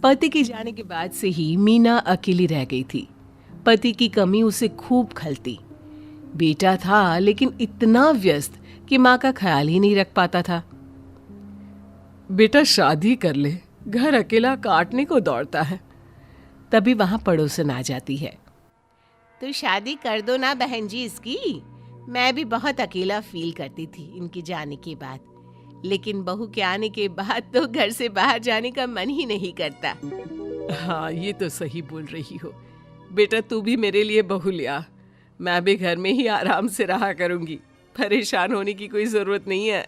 पति के जाने के बाद से ही मीना अकेली रह गई थी। पति की कमी उसे खूब खलती। बेटा था लेकिन इतना व्यस्त कि माँ का ख्याल ही नहीं रख पाता था। बेटा शादी कर ले, घर अकेला काटने को दौड़ता है। तभी वहां पड़ोसन आ जाती है। तो शादी कर दो ना बहन जी इसकी। मैं भी बहुत अकेला फील करती थी इनके जाने के बाद, लेकिन बहू के आने के बाद तो घर से बाहर जाने का मन ही नहीं करता। हाँ, ये तो सही बोल रही हो। बेटा तू भी मेरे लिए बहू ले आ, मैं भी घर में ही आराम से रहा करूंगी। परेशान होने की कोई जरूरत नहीं है।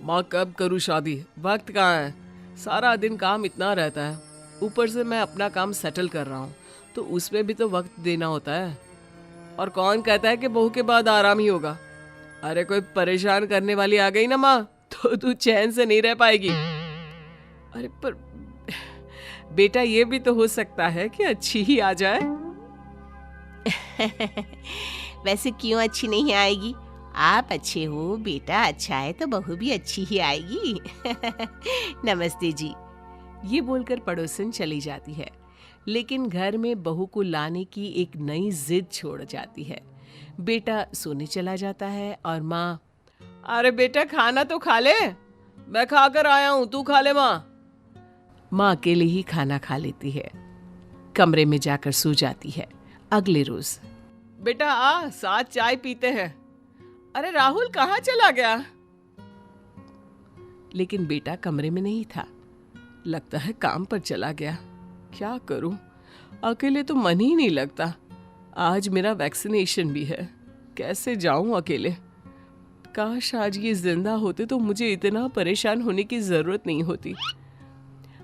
माँ कब करूँ शादी, वक्त कहाँ है। सारा दिन काम इतना रहता है, ऊपर से मैं अपना काम सेटल कर रहा हूँ, तो उसमें भी तो वक्त देना होता है। और कौन कहता है कि बहू के बाद आराम ही होगा। अरे कोई परेशान करने वाली आ गई ना माँ, तो तू चैन से नहीं रह पाएगी। अरे पर बेटा ये भी तो हो सकता है कि अच्छी ही आ जाए। वैसे क्यों अच्छी नहीं आएगी? आप अच्छे हो, बेटा अच्छा है तो बहू भी अच्छी ही आएगी। नमस्ते जी। ये बोलकर पड़ोसन चली जाती है, लेकिन घर में बहू को लाने की एक नई जिद छोड़ जाती है। बेटा सोने चला जाता है और माँ, अरे बेटा खाना तो खा ले, मैं खा कर आया हूँ, तू खा ले माँ। माँ अकेले ही खाना खा लेती है, कमरे में जाकर सो जाती है। अगले रोज, बेटा आ साथ चाय पीते हैं। अरे राहुल कहाँ चला गया? लेकिन बेटा कमरे में नहीं था। लगता है काम पर चला गया। क्या करूं, अकेले तो मन ही नहीं लगता। आज मेरा वैक्सीनेशन भी है, कैसे जाऊं अकेले। काश आज ये जिंदा होते तो मुझे इतना परेशान होने की जरूरत नहीं होती।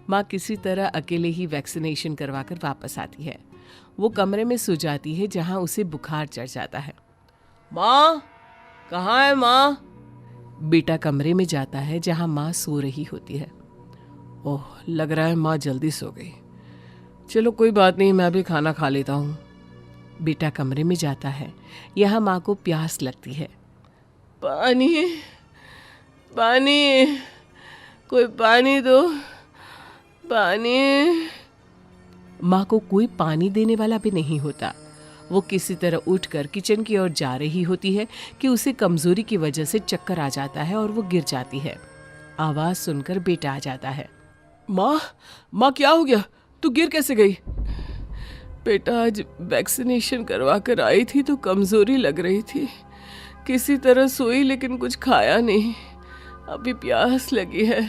माँ किसी तरह अकेले ही वैक्सीनेशन करवाकर वापस आती है। वो कमरे में सो जाती है जहाँ उसे बुखार चढ़ जाता है। माँ कहाँ है माँ? बेटा कमरे में जाता है जहाँ माँ सो रही होती है। ओह, लग रहा है माँ जल्दी सो गई। चलो कोई बात नहीं, मैं भी खाना खा लेता हूँ। बेटा कमरे में जाता है, यहाँ माँ को प्यास लगती है। पानी पानी, कोई पानी दो, पानी। माँ को कोई पानी देने वाला भी नहीं होता। वो किसी तरह उठकर किचन की ओर जा रही होती है कि उसे कमजोरी की वजह से चक्कर आ जाता है और वो गिर जाती है। आवाज सुनकर बेटा आ जाता है। माँ क्या हो गया? तू गिर कैसे गई? बेटा आज वैक्सीनेशन करवा कर आई थी तो कमजोरी लग रही थी, किसी तरह सोई लेकिन कुछ खाया नहीं, अभी प्यास लगी है।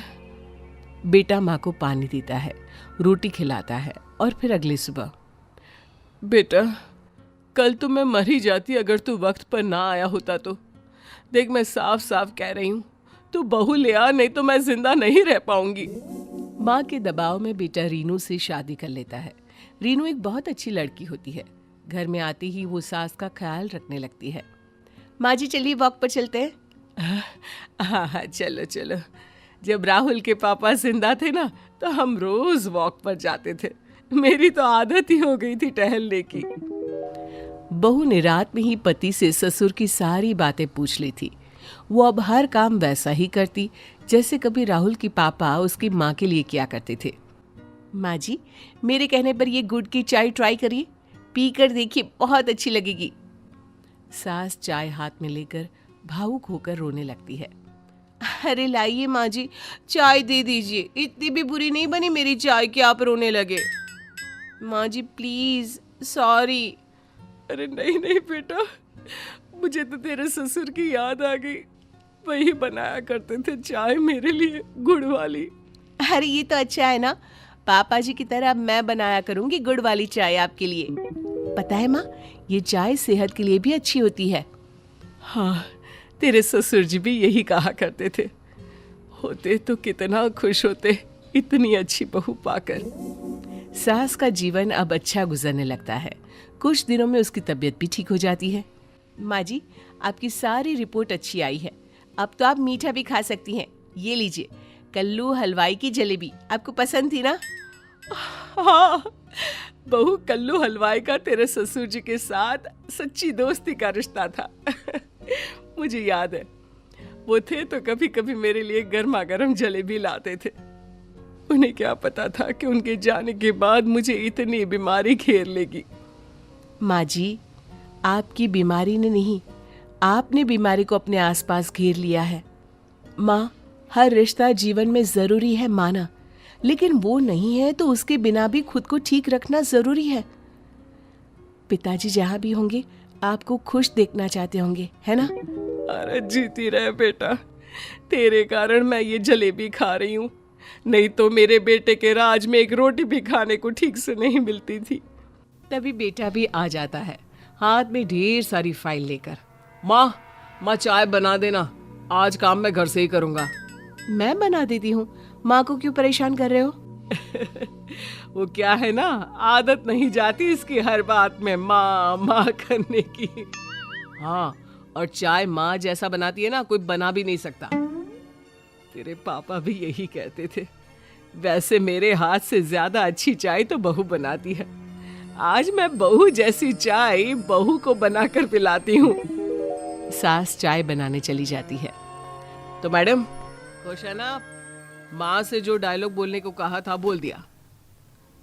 बेटा माँ को पानी देता है, रोटी खिलाता है और फिर अगली सुबह, बेटा कल तो मैं मर ही जाती अगर तू वक्त पर ना आया होता तो। देख मैं साफ साफ कह रही हूँ, तू बहू ले आ, नहीं तो मैं जिंदा नहीं रह पाऊंगी। माँ के दबाव में बेटा रीनू से शादी कर लेता है। रीनू एक बहुत अच्छी लड़की होती है। घर में आते ही वो सास का ख्याल रखने लगती है। माँ जी चलिए वॉक पर चलते हैं। हाँ चलो चलो। जब राहुल के पापा जिंदा थे ना तो हम रोज वॉक पर जाते थे। मेरी तो आदत ही हो गई थी टहलने की। बहू ने रात में ही पति से ससुर की सारी बातें पूछ ली थी। वो अब हर काम वैसा ही करती जैसे कभी राहुल की पापा उसकी माँ के लिए किया करते थे। माँ जी मेरे कहने पर ये गुड़ की चाय ट्राई करिए, पी कर देखिए, बहुत अच्छी लगेगी। सास चाय हाथ में लेकर भावुक होकर रोने लगती है। अरे लाइए माँ जी, चाय दे दीजिए, इतनी भी बुरी नहीं बनी मेरी चाय कि आप रोने लगे। माँ जी प्लीज, सॉरी। अरे नहीं नहीं बेटा, मुझे तो तेरे ससुर की याद आ गई। वही बनाया करते थे चाय मेरे लिए, गुड़ वाली। अरे ये तो अच्छा है ना, पापा जी की तरह अब मैं बनाया करूंगी गुड़ वाली चाय आपके लिए। पता है माँ, ये चाय सेहत के लिए भी अच्छी होती है। हाँ, तेरे ससुर जी भी यही कहा करते थे। होते तो कितना खुश होते इतनी अच्छी बहू पाकर। सास का जीवन अब अच्छा गुजरने लगता है। कुछ दिनों में उसकी तबीयत भी ठीक हो जाती है। माँ जी आपकी सारी रिपोर्ट अच्छी आई है, अब तो आप मीठा भी खा सकती हैं। ये लीजिए कल्लू हलवाई की जलेबी, आपको पसंद थी ना? हाँ, बहू कल्लू हलवाई का तेरे ससुर जी के साथ सच्ची दोस्ती का रिश्ता था। मुझे याद है, वो थे तो कभी कभी मेरे लिए गर्मा गर्म जलेबी लाते थे। उन्हें क्या पता था कि उनके जाने के बाद मुझे इतनी बीमारी घेर लेगी। माँ जी, आपकी बीमारी ने नहीं, आपने बीमारी को अपने आसपास घेर लिया है। माँ, हर रिश्ता जीवन में जरूरी है माना, लेकिन वो नहीं है तो उसके बिना भी खुद को ठीक रखना जरूरी है। पिताजी जहाँ भी होंगे आपको खुश देखना चाहते होंगे, है ना? अरे जीती रहे बेटा, तेरे कारण मैं ये जलेबी खा रही हूँ, नहीं तो मेरे बेटे के राज में एक रोटी भी खाने को ठीक से नहीं मिलती थी। तभी बेटा भी आ जाता है, हाथ में ढेर सारी फाइल लेकर। माँ चाय बना देना, आज काम मैं घर से ही करूँगा। मैं बना देती हूँ, माँ को क्यों परेशान कर रहे हो? वो क्या है ना, आदत नहीं जाती इसकी हर बात में माँ करने की। हाँ, और चाय माँ जैसा बनाती है ना, कोई बना भी नहीं सकता। तेरे पापा भी यही कहते थे। वैसे मेरे हाथ से ज्यादा अच्छी चाय तो बहू बनाती है। आज मैं बहू जैसी चाय बहू को बनाकर पिलाती हूँ। सास चाय बनाने चली जाती है। तो मैडम खुश है ना? माँ से जो डायलॉग बोलने को कहा था बोल दिया।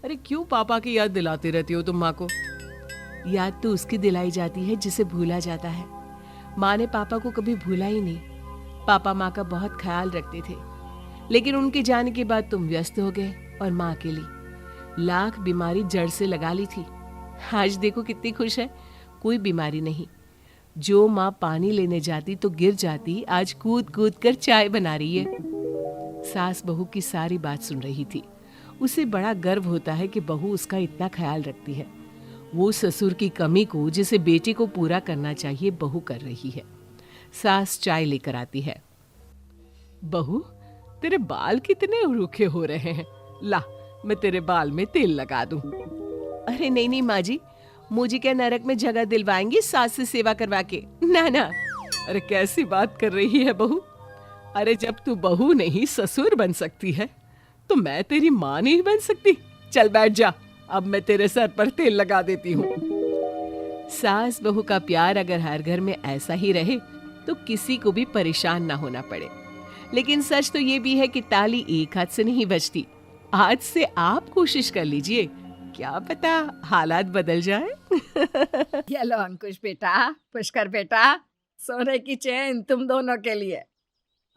अरे क्यों पापा की याद दिलाती रहती हो तुम माँ को? याद तो उसकी दिलाई जाती है जिसे भूला जाता है। माँ ने पापा को कभी भूला ही नहीं। पापा माँ का बहुत ख्याल रखते थे, लेकिन उनके जाने के बाद तुम व्यस्त हो गए और माँ अकेली। लाख बीमारी जड़ से लगा ली थी। आज देखो कितनी खुश है, कोई बीमारी नहीं। जो माँ पानी लेने जाती तो गिर जाती, आज कूद कूद कर चाय बना रही है। सास बहू की सारी बात सुन रही थी। उसे बड़ा गर्व होता है कि बहू उसका इतना ख्याल रखती है। वो ससुर की कमी को, जिसे बेटे को पूरा करना चाहिए, बहू कर रही है। सास चाय लेकर आती है। बहू, तेरे बाल कितने रूखे हो रहे हैं, ला मैं तेरे बाल में तेल लगा दूं। अरे नहीं नहीं माँ जी, मुझे क्या नरक में जगह दिलवाएंगी सास से सेवा करवा के? ना ना। अरे कैसी बात कर रही है बहू? अरे जब तू बहू नहीं ससुर बन सकती है तो मैं तेरी माँ नहीं बन सकती? चल बैठ जा, अब मैं तेरे सर पर तेल लगा देती हूँ। सास बहू का प्यार अगर हर घर में ऐसा ही रहे तो किसी को भी परेशान ना होना पड़े। लेकिन सच तो ये भी है कि ताली एक हाथ से नहीं बजती। आज से आप कोशिश कर लीजिए, क्या पता हालात बदल जाए। ये लो अंकुश बेटा, पुष्कर बेटा, सोने की चेन तुम दोनों के लिए,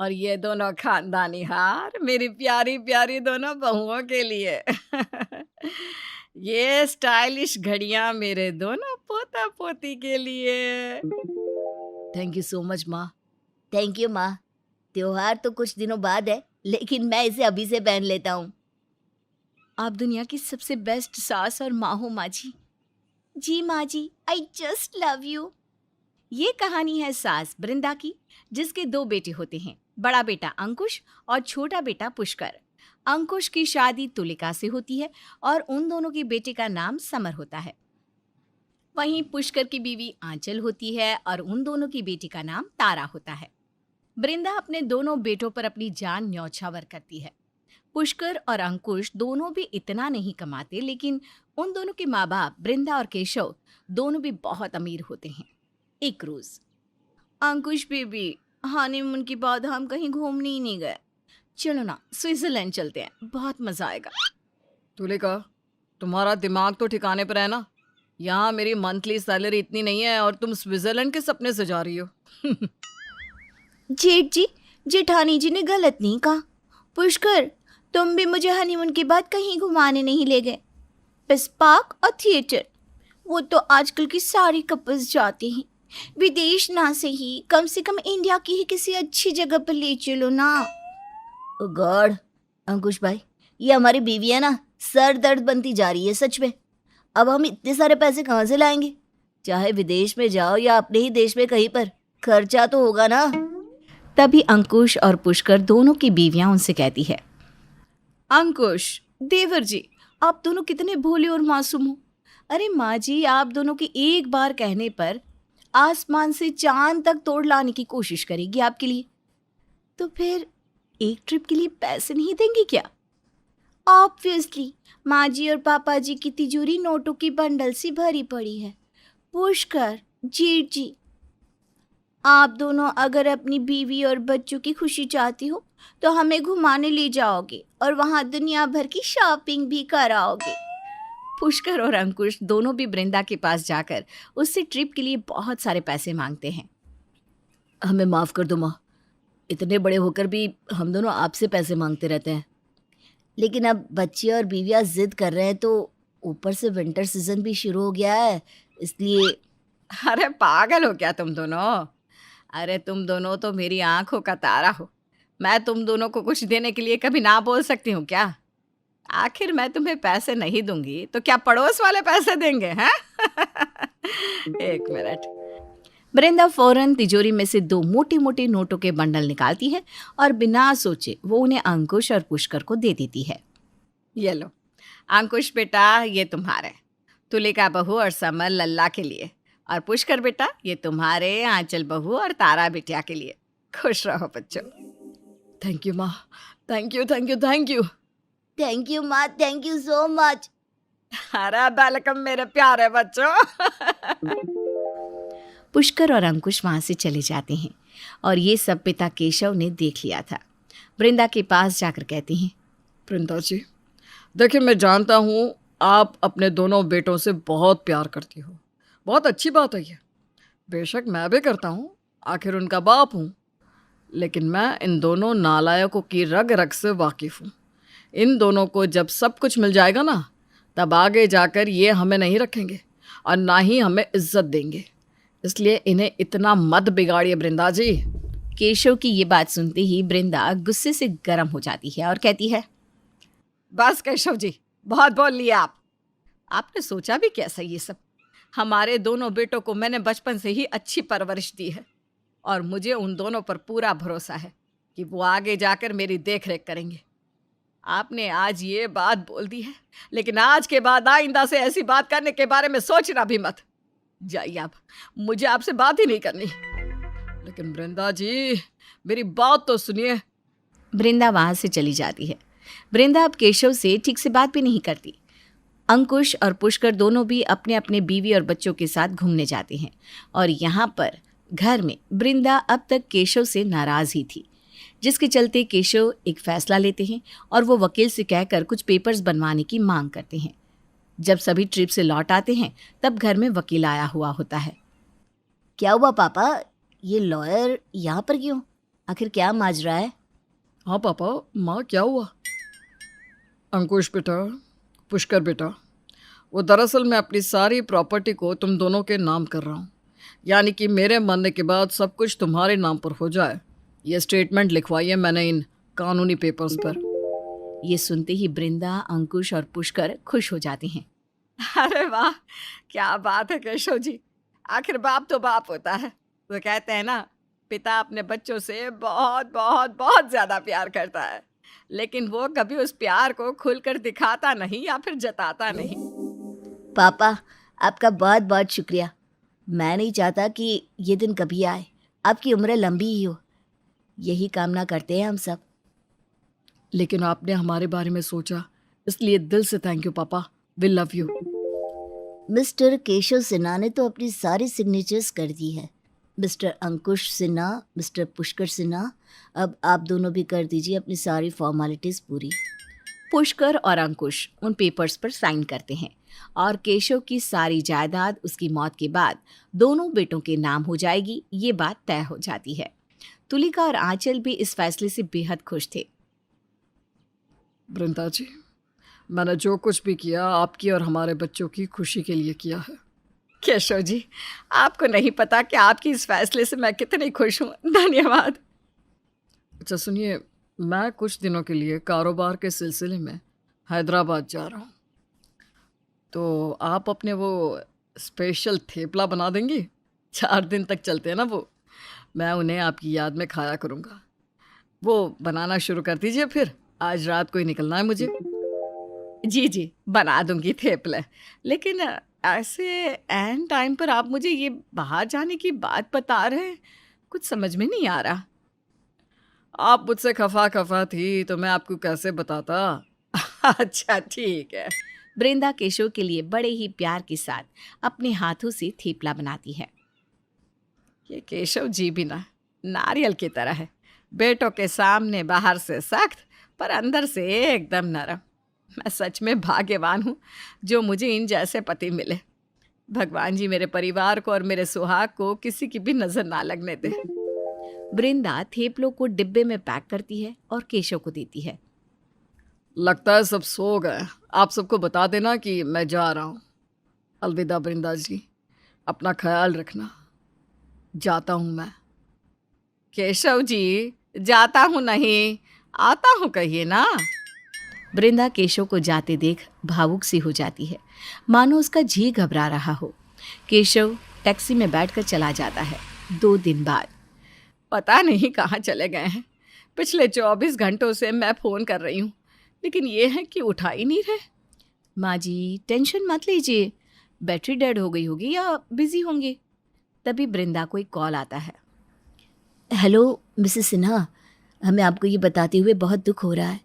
और ये दोनों खानदानी हार मेरी प्यारी प्यारी दोनों बहुओं के लिए। ये स्टाइलिश घड़ियां मेरे दोनों पोता पोती के लिए। थैंक यू सो मच माँ। थैंक यू माँ। त्योहार तो कुछ दिनों बाद है, लेकिन मैं इसे अभी से पहन लेता हूँ। आप दुनिया की सबसे बेस्ट सास और माँ हो माँ जी। जी माँ जी, आई जस्ट लव यू। ये कहानी है सास बृंदा की, जिसके 2 बेटे होते हैं, बड़ा बेटा अंकुश और छोटा बेटा पुष्कर। अंकुश की शादी तुलिका से होती है और उन दोनों के बेटे का नाम समर होता है। वहीं पुष्कर की बीवी आंचल होती है और उन दोनों की बेटी का नाम तारा होता है। बृंदा अपने दोनों बेटों पर अपनी जान न्यौछावर करती है। पुष्कर और अंकुश दोनों भी इतना नहीं कमाते, लेकिन उन दोनों के माँ बाप बृंदा और केशव दोनों भी बहुत अमीर होते हैं। एक रोज, अंकुश बेबी, हनीमून के बाद हम कहीं घूमने ही नहीं गए, चलो ना स्विट्जरलैंड चलते हैं, बहुत मजा आएगा। तुलिका, तुम्हारा दिमाग तो ठिकाने पर है ना? यहाँ मेरी मंथली सैलरी इतनी नहीं है और तुम स्विट्जरलैंड के सपने सजा रही हो। जेठ जी, जेठानी जी ने गलत नहीं कहा। पुष्कर, तुम भी मुझे हनीमून के बाद कहीं घुमाने नहीं ले गए, बस पार्क और थिएटर। वो तो आजकल की सारी कपल्स जाते हैं। विदेश ना से ही, कम से कम इंडिया की ही किसी अच्छी जगह पर ले चलो ना। ओ गॉड, अंकुश भाई, ये हमारी बीवी है ना, सर दर्द बनती जा रही है सच में। अब हम इतने सारे पैसे कहाँ से लाएंगे? चाहे विदेश में जाओ या अपने ही देश में कहीं पर, खर्चा तो होगा ना। तभी अंकुश और पुष्कर दोनों की बीवियां उनसे कहती है, अंकुश, देवर जी, आप दोनों कितने भोले और मासूम हो। अरे माँ जी, आप दोनों के एक बार कहने पर आसमान से चांद तक तोड़ लाने की कोशिश करेगी आपके लिए, तो फिर एक ट्रिप के लिए पैसे नहीं देंगी क्या? ऑब्वियसली, माँ जी और पापा जी की तिजोरी नोटों की बंडल से भरी पड़ी है। पुष्कर, जेठ जी, आप दोनों अगर अपनी बीवी और बच्चों की खुशी चाहती हो तो हमें घुमाने ले जाओगे और वहाँ दुनिया भर की शॉपिंग भी कराओगे। पुष्कर और अंकुश दोनों भी वृंदा के पास जाकर उससे ट्रिप के लिए बहुत सारे पैसे मांगते हैं। हमें माफ़ कर दो माँ, इतने बड़े होकर भी हम दोनों आपसे पैसे मांगते रहते हैं। लेकिन अब बच्चे और बीवियाँ जिद कर रहे हैं तो ऊपर से विंटर सीजन भी शुरू हो गया है, इसलिए। अरे पागल हो क्या तुम दोनों? अरे तुम दोनों तो मेरी आंखों का तारा हो। मैं तुम दोनों को कुछ देने के लिए कभी ना बोल सकती हूँ क्या? आखिर मैं तुम्हें पैसे नहीं दूंगी तो क्या पड़ोस वाले पैसे देंगे हैं? एक मिनट। वृंदा फौरन तिजोरी में से 2 मोटे मोटे नोटों के बंडल निकालती है और बिना सोचे वो उन्हें अंकुश और पुष्कर को दे देती है। ये लो अंकुश बेटा, ये तुम्हारे, तुलिका बहू और समर लल्ला के लिए, और पुष्कर बेटा ये तुम्हारे, आंचल बहू और तारा बिटिया के लिए। खुश रहो बच्चों। थैंक यू माँ, thank you thank you thank you. Thank you माँ, थैंक यू सो मच। अरे वेलकम मेरे प्यारे बच्चों। पुष्कर और अंकुश वहां से चले जाते हैं और ये सब पिता केशव ने देख लिया था। वृंदा के पास जाकर कहती हैं, वृंदा जी, देखिए मैं जानता हूँ आप अपने दोनों बेटों से बहुत प्यार करती हो, बहुत अच्छी बात है ये। बेशक मैं भी करता हूँ, आखिर उनका बाप हूँ। लेकिन मैं इन दोनों नालायकों की रग रग से वाकिफ़ हूँ। इन दोनों को जब सब कुछ मिल जाएगा ना, तब आगे जाकर ये हमें नहीं रखेंगे और ना ही हमें इज्जत देंगे। इसलिए इन्हें इतना मत बिगाड़िए वृंदा जी। केशव की ये बात सुनते ही वृंदा गुस्से से गर्म हो जाती है और कहती है, बस केशव जी, बहुत बोल लिया आप। आपने सोचा भी कैसा ये सब? हमारे दोनों बेटों को मैंने बचपन से ही अच्छी परवरिश दी है और मुझे उन दोनों पर पूरा भरोसा है कि वो आगे जाकर मेरी देख रेख करेंगे। आपने आज ये बात बोल दी है, लेकिन आज के बाद आइंदा से ऐसी बात करने के बारे में सोचना भी मत। जाइए आप, मुझे आपसे बात ही नहीं करनी। लेकिन वृंदा जी, मेरी बात तो सुनिए। वृंदा वहाँ से चली जाती है। वृंदा अब केशव से ठीक से बात भी नहीं करती। अंकुश और पुष्कर दोनों भी अपने अपने बीवी और बच्चों के साथ घूमने जाते हैं और यहाँ पर घर में वृंदा अब तक केशव से नाराज़ ही थी, जिसके चलते केशव एक फ़ैसला लेते हैं और वो वकील से कहकर कुछ पेपर्स बनवाने की मांग करते हैं। जब सभी ट्रिप से लौट आते हैं तब घर में वकील आया हुआ होता है। क्या हुआ पापा, ये लॉयर यहाँ पर क्यों? आखिर क्या माजरा है? हाँ पापा, माँ क्या हुआ? अंकुश बेटा, पुष्कर बेटा, वो दरअसल मैं अपनी सारी प्रॉपर्टी को तुम दोनों के नाम कर रहा हूँ, यानी कि मेरे मरने के बाद सब कुछ तुम्हारे नाम पर हो जाए। ये स्टेटमेंट लिखवाइए मैंने इन कानूनी पेपर्स पर। ये सुनते ही वृंदा, अंकुश और पुष्कर खुश हो जाते हैं। अरे वाह, क्या बात है केशव जी। आखिर बाप तो बाप होता है। वो कहते हैं ना, पिता अपने बच्चों से बहुत बहुत बहुत ज़्यादा प्यार करता है, लेकिन वो कभी उस प्यार को खुलकर दिखाता नहीं या फिर जताता नहीं। पापा आपका बहुत बहुत शुक्रिया। मैं नहीं चाहता कि ये दिन कभी आए। आपकी उम्र लंबी ही हो, यही कामना करते हैं हम सब। लेकिन आपने हमारे बारे में सोचा, इसलिए दिल से थैंक यू पापा। We love you. Mister Keshav Sinha ने तो अपनी सारी सिग्नेचर्स कर दी है। मिस्टर अंकुश सिन्हा, मिस्टर पुष्कर सिन्हा, अब आप दोनों भी कर दीजिए अपनी सारी फॉर्मेलिटीज़ पूरी। पुष्कर और अंकुश उन पेपर्स पर साइन करते हैं और केशव की सारी जायदाद उसकी मौत के बाद दोनों बेटों के नाम हो जाएगी, ये बात तय हो जाती है। तुलिका और आंचल भी इस फैसले से बेहद खुश थे। वृंदा जी, मैंने जो कुछ भी किया आपकी और हमारे बच्चों की खुशी के लिए किया है। केशव जी, आपको नहीं पता कि आपकी इस फैसले से मैं कितनी खुश हूँ। धन्यवाद। अच्छा सुनिए, मैं कुछ दिनों के लिए कारोबार के सिलसिले में हैदराबाद जा रहा हूँ, तो आप अपने वो स्पेशल थेपला बना देंगी? 4 दिन तक चलते हैं ना वो, मैं उन्हें आपकी याद में खाया करूँगा। वो बनाना शुरू कर दीजिए, फिर आज रात को ही निकलना है मुझे। जी जी, बना दूंगी थेपले, लेकिन ऐसे एन टाइम पर आप मुझे ये बाहर जाने की बात बता रहे हैं, कुछ समझ में नहीं आ रहा। आप मुझसे खफा खफा थी तो मैं आपको कैसे बताता। अच्छा ठीक है। वृंदा केशव के लिए बड़े ही प्यार के साथ अपने हाथों से थेपला बनाती है। ये केशव जी भी ना नारियल की तरह है, बेटों के सामने बाहर से सख्त पर अंदर से एकदम नरम। मैं सच में भाग्यवान हूँ जो मुझे इन जैसे पति मिले। भगवान जी मेरे परिवार को और मेरे सुहाग को किसी की भी नजर ना लगने दे। वृंदा थेपलों को डिब्बे में पैक करती है और केशव को देती है। लगता है सब सो गए। आप सबको बता देना कि मैं जा रहा हूँ। अलविदा वृंदा जी, अपना ख्याल रखना। जाता हूँ मैं। केशव जी, जाता हूँ नहीं, आता हूँ कहिए ना। वृंदा केशव को जाते देख भावुक सी हो जाती है, मानो उसका जी घबरा रहा हो। केशव टैक्सी में बैठकर चला जाता है। 2 दिन बाद पता नहीं कहाँ चले गए हैं। पिछले 24 घंटों से मैं फ़ोन कर रही हूँ, लेकिन ये है कि उठा ही नहीं रहे। माँ जी टेंशन मत लीजिए, बैटरी डेड हो गई होगी या बिजी होंगे। तभी वृंदा को एक कॉल आता है। हेलो मिसेस सिन्हा, हमें आपको ये बताते हुए बहुत दुख हो रहा है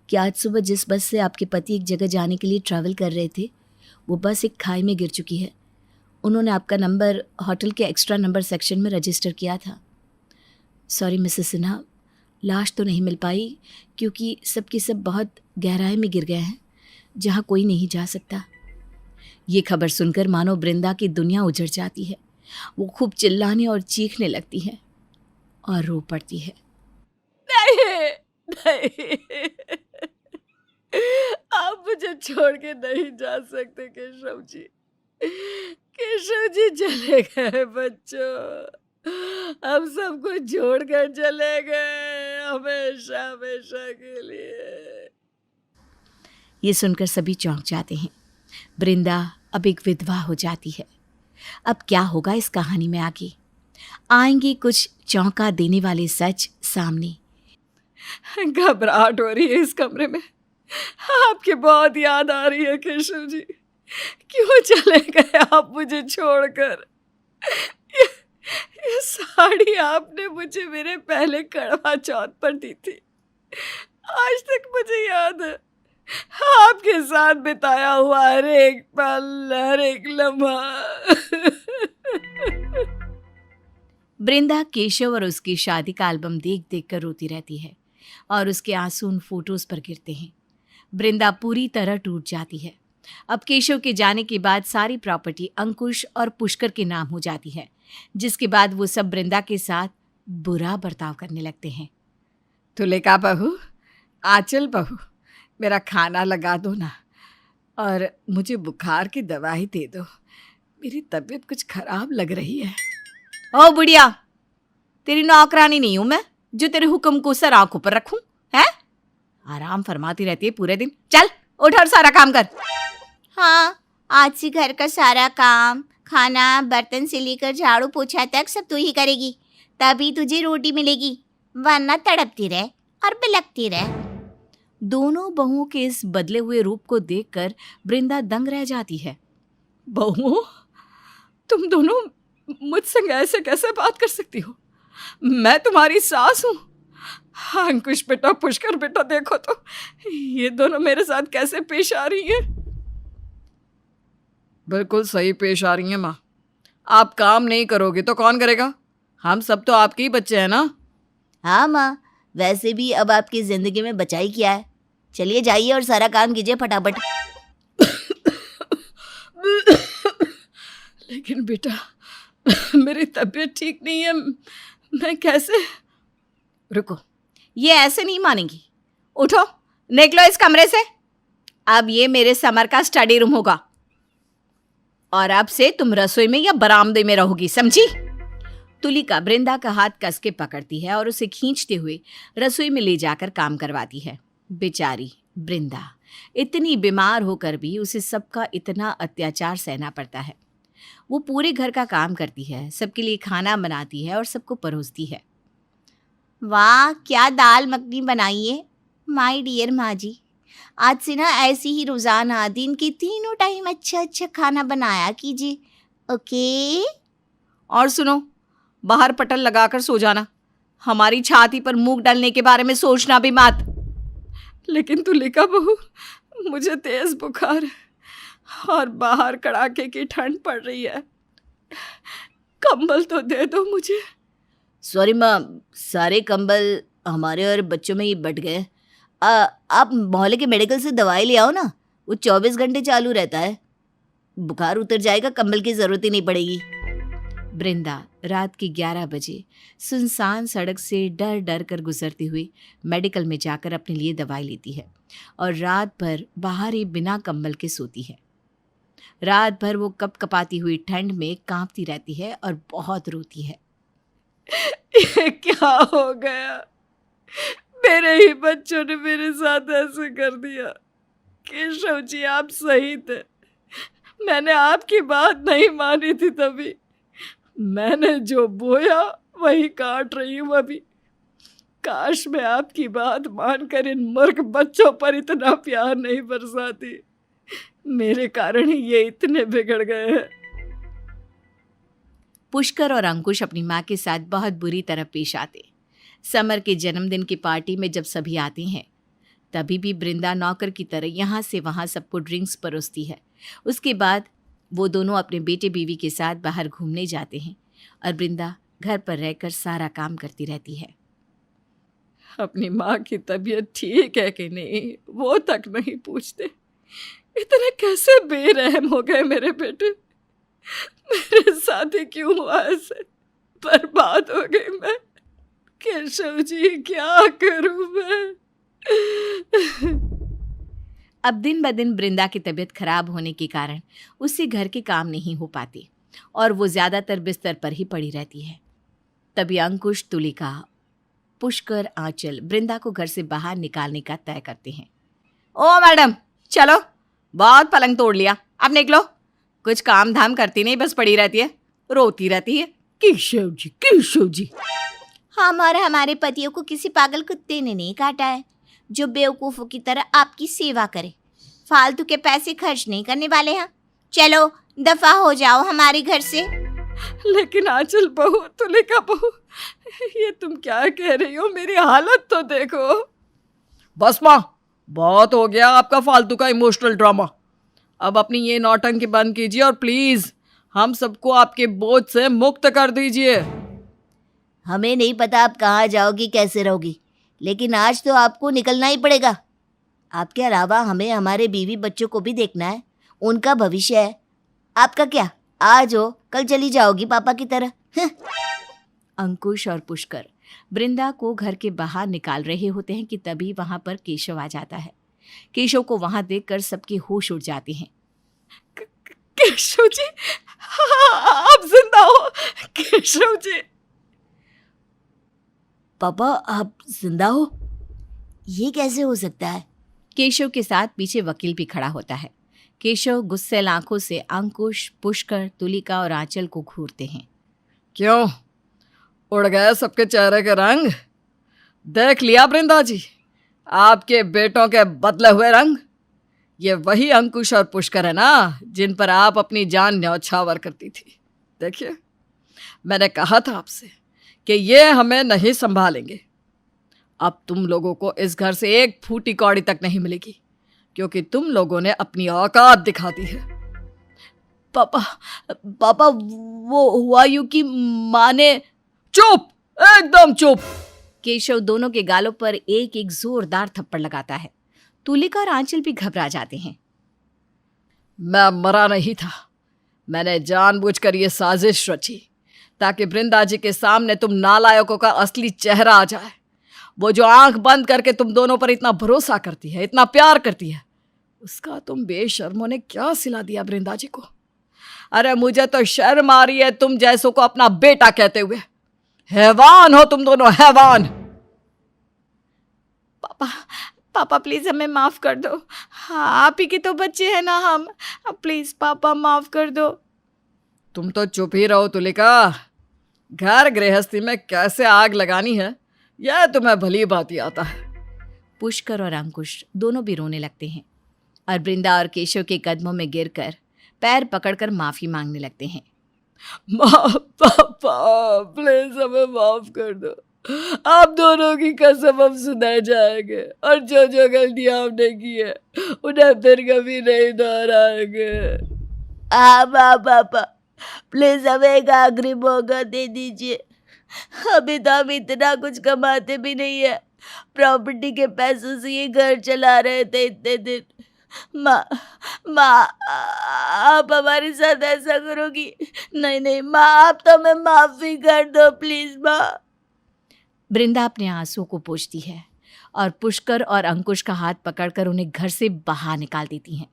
कि आज सुबह जिस बस से आपके पति एक जगह जाने के लिए ट्रैवल कर रहे थे, वो बस एक खाई में गिर चुकी है। उन्होंने आपका नंबर होटल के एक्स्ट्रा नंबर सेक्शन में रजिस्टर किया था। सॉरी मिसेस सिन्हा, लाश तो नहीं मिल पाई क्योंकि सबके सब बहुत गहराई में गिर गए हैं, जहाँ कोई नहीं जा सकता। ये खबर सुनकर मानो वृंदा की दुनिया उजड़ जाती है। वो खूब चिल्लाने और चीखने लगती है और रो पड़ती है। नहीं नहीं, आप मुझे छोड़ के नहीं जा सकते केशव जी। केशव जी चले गए बच्चों, हम सबको छोड़कर चले गए हमेशा हमेशा के लिए। ये सुनकर सभी चौंक जाते हैं। वृंदा अब एक विधवा हो जाती है। अब क्या होगा इस कहानी में आगे? आएंगे कुछ चौंका देने वाले सच सामने। घबराहट हो रही है इस कमरे में। आपकी बहुत याद आ रही है केशव जी। क्यों चले गए आप मुझे छोड़कर? ये साड़ी आपने मुझे मेरे पहले करवा चौथ पर दी थी। आज तक मुझे याद है आपके साथ बिताया हुआ हर एक पल, हर एक लम्हा। वृंदा केशव और उसकी शादी का एल्बम देख देख कर रोती रहती है और उसके आंसू उन फोटोज पर गिरते हैं। वृंदा पूरी तरह टूट जाती है। अब केशव के जाने के बाद सारी प्रॉपर्टी अंकुश और पुष्कर के नाम हो जाती है, जिसके बाद वो सब वृंदा के साथ बुरा बर्ताव करने लगते हैं। तुलिका बहू, आंचल बहू, मेरा खाना लगा दो ना और मुझे बुखार की दवाई दे दो। मेरी तबीयत कुछ खराब लग रही है। ओ बुढ़िया, तेरी नौकरानी नहीं हूं मैं जो तेरे हुक्म को सर आंखों पर रखूं, है? आराम फरमाती रहती है पूरे दिन। चल उठ और सारा काम कर। हाँ, आज से घर का सारा काम, खाना, बर्तन से लेकर झाड़ू पोछा तक सब तू ही करेगी, तभी तुझे रोटी मिलेगी, वरना तड़पती रहे और बिलखती रहे। दोनों बहुओं के इस बदले हुए रूप को देखकर वृंदा दंग रह जाती है। बहू, तुम दोनों मुझसे ऐसे कैसे बात कर सकती हो? मैं तुम्हारी सास हूँ। अंकुश बेटा, पुष्कर बेटा, देखो तो ये दोनों मेरे साथ कैसे पेश आ रही हैं। बिल्कुल सही पेश आ रही हैं माँ। आप काम नहीं करोगे तो कौन करेगा? हम सब तो आपके ही बच्चे हैं ना। हाँ माँ, वैसे भी अब आपकी जिंदगी में बचाई क्या है। चलिए जाइए और सारा काम कीजिए फटाफट। लेकिन बेटा, मेरी तबीयत ठीक नहीं है, मैं कैसे? रुको, ये ऐसे नहीं मानेंगी। उठो, निकलो इस कमरे से। अब ये मेरे समर का स्टडी रूम होगा और अब से तुम रसोई में या बरामदे में रहोगी, समझी? तुलिका वृंदा का हाथ कस के पकड़ती है और उसे खींचते हुए रसोई में ले जाकर काम करवाती है। बेचारी वृंदा, इतनी बीमार होकर भी उसे सबका इतना अत्याचार सहना पड़ता है। वो पूरे घर का काम करती है, सबके लिए खाना बनाती है और सबको परोसती है। वाह, क्या दाल मखनी बनाई है माय डियर माँ जी। आज से ना ऐसी ही रोजाना दिन के तीनों टाइम अच्छा अच्छा खाना बनाया कीजिए, ओके? और सुनो, बाहर पटल लगाकर सो जाना। हमारी छाती पर मूंग डालने के बारे में सोचना भी मत। लेकिन तुलिका बहू, मुझे तेज बुखार है और बाहर कड़ाके की ठंड पड़ रही है। कंबल तो दे दो मुझे। सॉरी माँ, सारे कंबल हमारे और बच्चों में ही बट गए। आप मोहल्ले के मेडिकल से दवाई ले आओ ना, वो 24 घंटे चालू रहता है। बुखार उतर जाएगा, कंबल की ज़रूरत ही नहीं पड़ेगी। वृंदा रात के 11 बजे सुनसान सड़क से डर डर कर गुजरती हुई मेडिकल में जाकर अपने लिए दवाई लेती है और रात भर बाहर ही बिना कंबल के सोती है। रात भर वो कपकपाती हुई ठंड में कांपती रहती है और बहुत रोती है। ये क्या हो गया? मेरे ही बच्चों ने मेरे साथ ऐसे कर दिया। केशव जी, आप सही थे, मैंने आपकी बात नहीं मानी थी। तभी मैंने जो बोया वही काट रही हूँ अभी। काश मैं आपकी बात मानकर इन मूर्ख बच्चों पर इतना प्यार नहीं बरसाती। मेरे कारण ही ये इतने बिगड़ गए हैं। पुष्कर और अंकुश अपनी माँ के साथ बहुत बुरी तरह पेश आते। समर के जन्मदिन की पार्टी में जब सभी आते हैं तभी भी वृंदा नौकर की तरह यहाँ से वहाँ सबको ड्रिंक्स परोसती है। उसके बाद वो दोनों अपने बेटे बीवी के साथ बाहर घूमने जाते हैं और वृंदा घर पर रहकर सारा काम करती रहती है। अपनी माँ की तबीयत ठीक है कि नहीं वो तक नहीं पूछते। इतने कैसे बेरहम हो गए मेरे बेटे। मेरे साथ ही क्यों हुआ ऐसे? बर्बाद हो गई मैं। केशव जी, क्या करूं मैं? अब दिन ब दिन वृंदा की तबीयत खराब होने के कारण उससे घर के काम नहीं हो पाते और वो ज़्यादातर बिस्तर पर ही पड़ी रहती है। तभी अंकुश, तुलिका, पुष्कर, आंचल वृंदा को घर से बाहर निकालने का तय करते हैं। ओ मैडम, चलो, बहुत पलंग तोड़ लिया, अब निकलो। कुछ काम धाम करती नहीं, बस पड़ी रहती है, रोती रहती है। केशव जी, केशव जी। हम और हमारे पतियों को किसी पागल कुत्ते ने नहीं काटा है जो बेवकूफ़ों की तरह आपकी सेवा करे। फालतू के पैसे खर्च नहीं करने वाले हैं। चलो, दफा हो जाओ हमारे घर से। लेकिन आंचल बहू, तुलिका बहू, ये तुम क्या कह रही हो? मेरी हालत तो देखो। बस माँ, बहुत हो गया आपका फालतू का इमोशनल ड्रामा। अब अपनी ये नौटंकी बंद कीजिए और प्लीज हम सबको आपके बोझ से मुक्त कर दीजिए। हमें नहीं पता आप कहाँ जाओगी, कैसे रहोगी, लेकिन आज तो आपको निकलना ही पड़ेगा। आपके अलावा हमें हमारे बीवी बच्चों को भी देखना है, उनका भविष्य है। आपका क्या, आज हो कल चली जाओगी पापा की तरह। अंकुश और पुष्कर वृंदा को घर के बाहर निकाल रहे होते हैं कि तभी वहां पर केशव आ जाता है। केशव को वहां देखकर सबके होश उड़ जाते हैं। केशव जी, आप जिंदा हो? केशव जी। पापा, आप जिंदा हो? ये कैसे हो सकता है? केशव के साथ पीछे वकील भी खड़ा होता है। केशव गुस्सेल आंखों से अंकुश, पुष्कर, तुलिका और आंचल को घूरते हैं। क्यों, उड़ गए सबके चेहरे के रंग? देख लिया वृंदा जी, आपके बेटों के बदले हुए रंग। ये वही अंकुश और पुष्कर है ना जिन पर आप अपनी जान न्यौछावर करती थी। देखिए, मैंने कहा था आपसे कि ये हमें नहीं संभालेंगे। अब तुम लोगों को इस घर से एक फूटी कौड़ी तक नहीं मिलेगी, क्योंकि तुम लोगों ने अपनी औकात दिखा दी है। पापा, वो हुआ यूं कि माँ ने। चुप, एकदम चुप। केशव दोनों के गालों पर एक एक जोरदार थप्पड़ लगाता है। तुलिका और आंचल भी घबरा जाते हैं। मैं मरा नहीं था, मैंने जानबूझकर ये साजिश रची ताकि वृंदा जी के सामने तुम नालायकों का असली चेहरा आ जाए। वो जो आंख बंद करके तुम दोनों पर इतना भरोसा करती है, इतना प्यार करती है, उसका तुम बेशर्मों ने क्या सिला दिया वृंदा जी को। अरे मुझे तो शर्म आ रही है तुम जैसों को अपना बेटा कहते हुए। हैवान हो तुम दोनों, हैवान। पापा प्लीज हमें माफ कर दो। हाँ, आप ही के तो बच्चे हैं ना हम। प्लीज पापा माफ कर दो। तुम तो चुप ही रहो तुलिका। घर गृहस्थी में कैसे आग लगानी है यह तुम्हें भली भांति आता है। पुष्कर और अंकुश दोनों भी रोने लगते हैं और वृंदा और केशव के कदमों में गिरकर पैर पकड़कर माफी मांगने लगते हैं। पापा प्लीज हमें माफ कर दो। आप दोनों की कसम हम सुधर जाएंगे और जो जो गलतियां हमने की है उन्हें फिर कभी नहीं दोहराएंगे। पापा प्लीज हमें एक आखिरी मौका दे दीजिए। अभी तो हम इतना कुछ कमाते भी नहीं है, प्रॉपर्टी के पैसों से ये घर चला रहे थे इतने दिन। माँ, माँ, आप हमारे साथ ऐसा करोगी? नहीं नहीं माँ, आप तो हमें माफ़ी कर दो प्लीज़ माँ। वृंदा अपने आंसुओं को पोंछती है और पुष्कर और अंकुश का हाथ पकड़कर उन्हें घर से बाहर निकाल देती हैं।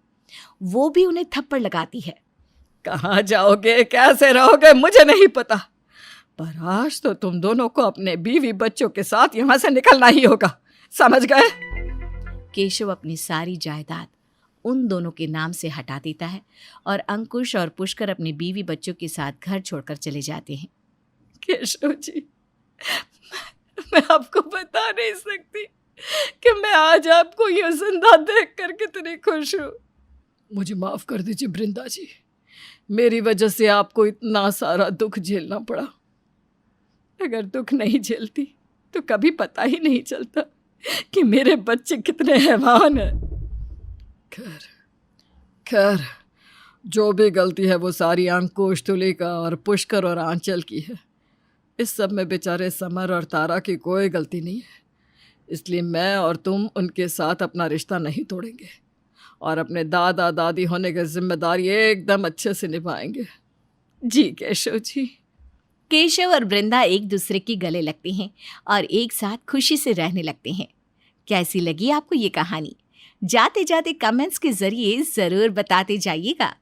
वो भी उन्हें थप्पड़ लगाती है। कहाँ जाओगे, कैसे रहोगे, मुझे नहीं पता, पर आज तो तुम दोनों को अपने बीवी बच्चों के साथ यहाँ से निकलना ही होगा, समझ गए? केशव अपनी सारी जायदाद उन दोनों के नाम से हटा देता है और अंकुश और पुष्कर अपने बीवी बच्चों के साथ घर छोड़कर चले जाते हैं। केशव जी, मैं आपको बता नहीं सकती कि मैं आज आपको ये जिंदा देख कर कितनी खुश हूँ। मुझे माफ कर दीजिए वृंदा जी, मेरी वजह से आपको इतना सारा दुख झेलना पड़ा। अगर दुख नहीं झेलती तो कभी पता ही नहीं चलता कि मेरे बच्चे कितने हैवान हैं। खैर खैर, जो भी गलती है वो सारी अंकुश, तुलिका और पुष्कर और आंचल की है। इस सब में बेचारे समर और तारा की कोई गलती नहीं है, इसलिए मैं और तुम उनके साथ अपना रिश्ता नहीं तोड़ेंगे और अपने दादा दादी होने की जिम्मेदारी एकदम अच्छे से निभाएंगे। जी केशव जी। केशव और वृंदा एक दूसरे के गले लगते हैं और एक साथ खुशी से रहने लगते हैं। कैसी लगी आपको ये कहानी? जाते जाते कमेंट्स के जरिए ज़रूर बताते जाइएगा।